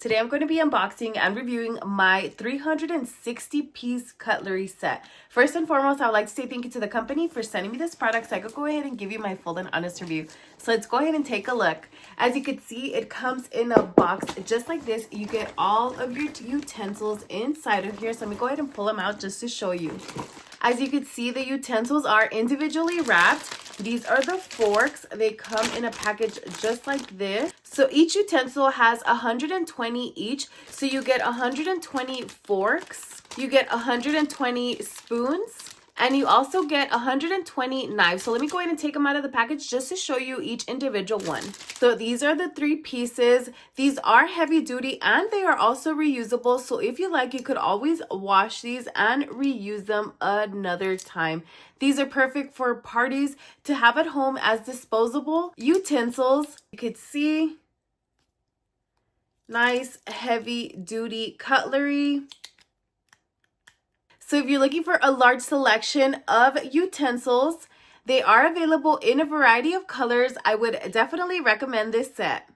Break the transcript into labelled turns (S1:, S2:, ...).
S1: Today I'm going to be unboxing and reviewing my 360-piece cutlery set. First and foremost, I would like to say thank you to the company for sending me this product so I could go ahead and give you my full and honest review. So let's go ahead and take a look. As you can see, it comes in a box just like this. You get all of your utensils inside of here. So let me go ahead and pull them out just to show you. As you can see, the utensils are individually wrapped. These are the forks. They come in a package just like this. So each utensil has 120 each. So you get 120 forks. You get 120 spoons. And you also get 120 knives. So let me go ahead and take them out of the package just to show you each individual one. So these are the 3 pieces. These are heavy duty and they are also reusable. So if you like, you could always wash these and reuse them another time. These are perfect for parties to have at home as disposable utensils. You could see nice heavy duty cutlery. So if you're looking for a large selection of utensils, they are available in a variety of colors. I would definitely recommend this set.